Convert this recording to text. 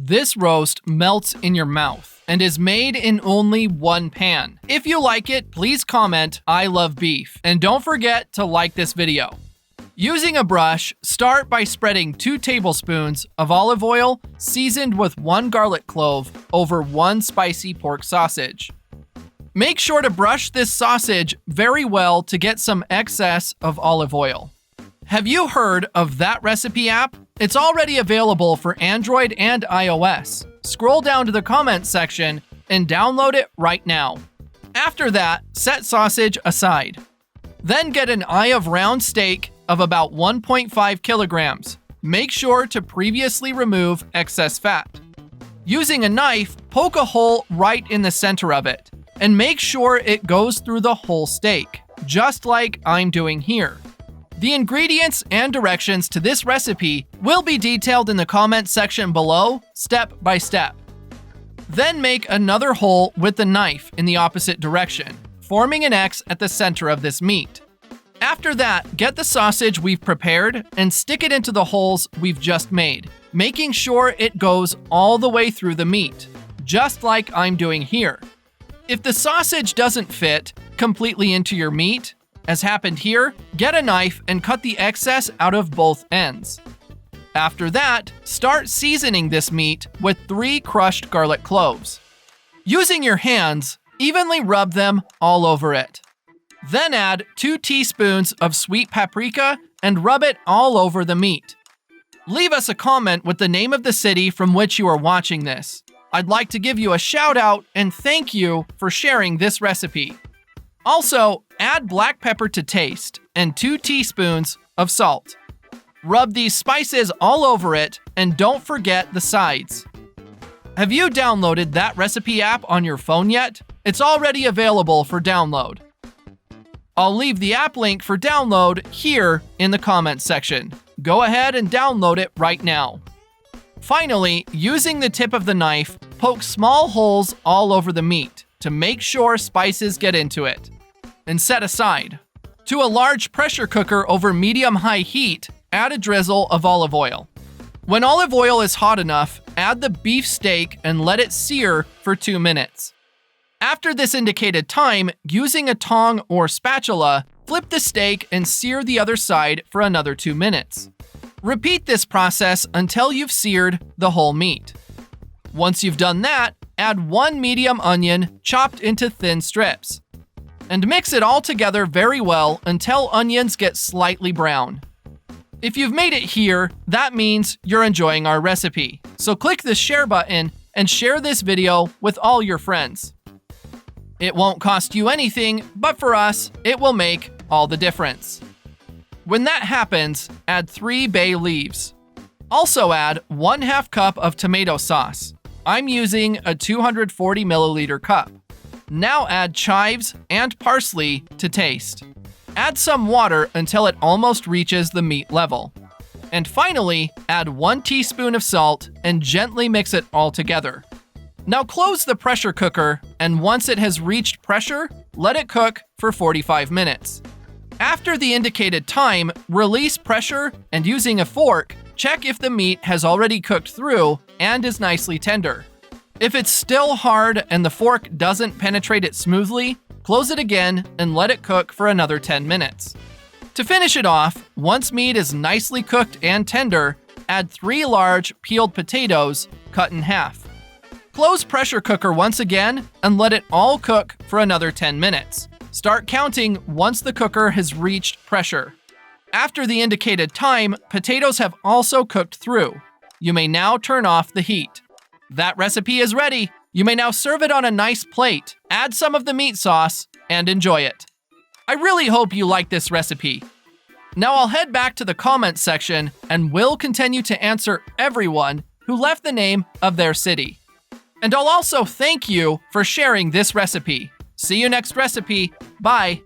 This roast melts in your mouth and is made in only one pan. If you like it, please comment, "I love beef." And don't forget to like this video. Using a brush, start by spreading 2 tablespoons of olive oil seasoned with 1 garlic clove over 1 spicy pork sausage. Make sure to brush this sausage very well to get some excess of olive oil. Have you heard of That Recipe app? It's already available for Android and iOS. Scroll down to the comments section and download it right now. After that, set sausage aside. Then get an eye of round steak of about 1.5 kilograms. Make sure to previously remove excess fat. Using a knife, poke a hole right in the center of it, and make sure it goes through the whole steak, just like I'm doing here. The ingredients and directions to this recipe will be detailed in the comment section below, step by step. Then make another hole with the knife in the opposite direction, forming an X at the center of this meat. After that, get the sausage we've prepared and stick it into the holes we've just made, making sure it goes all the way through the meat, just like I'm doing here. If the sausage doesn't fit completely into your meat, as happened here, get a knife and cut the excess out of both ends. After that, start seasoning this meat with 3 crushed garlic cloves. Using your hands, evenly rub them all over it. Then add 2 teaspoons of sweet paprika and rub it all over the meat. Leave us a comment with the name of the city from which you are watching this. I'd like to give you a shout out and thank you for sharing this recipe. Also, add black pepper to taste and 2 teaspoons of salt. Rub these spices all over it and don't forget the sides. Have you downloaded That Recipe app on your phone yet? It's already available for download. I'll leave the app link for download here in the comments section. Go ahead and download it right now. Finally, using the tip of the knife, poke small holes all over the meat to make sure spices get into it. And set aside. To a large pressure cooker over medium-high heat, add a drizzle of olive oil. When olive oil is hot enough, add the beef steak and let it sear for 2 minutes. After this indicated time, using a tong or spatula, flip the steak and sear the other side for another 2 minutes. Repeat this process until you've seared the whole meat. Once you've done that, add 1 medium onion chopped into thin strips. And mix it all together very well until onions get slightly brown. If you've made it here, that means you're enjoying our recipe. So click the share button and share this video with all your friends. It won't cost you anything, but for us, it will make all the difference. When that happens, add 3 bay leaves. Also add 1/2 cup of tomato sauce. I'm using a 240 milliliter cup. Now add chives and parsley to taste. Add some water until it almost reaches the meat level. And finally, add 1 teaspoon of salt and gently mix it all together. Now close the pressure cooker, and once it has reached pressure, let it cook for 45 minutes. After the indicated time, release pressure and using a fork, check if the meat has already cooked through and is nicely tender. If it's still hard and the fork doesn't penetrate it smoothly, close it again and let it cook for another 10 minutes. To finish it off, once meat is nicely cooked and tender, add 3 large peeled potatoes cut in half. Close pressure cooker once again and let it all cook for another 10 minutes. Start counting once the cooker has reached pressure. After the indicated time, potatoes have also cooked through. You may now turn off the heat. That recipe is ready. You may now serve it on a nice plate, add some of the meat sauce, and enjoy it. I really hope you like this recipe. Now I'll head back to the comments section and will continue to answer everyone who left the name of their city. And I'll also thank you for sharing this recipe. See you next recipe. Bye.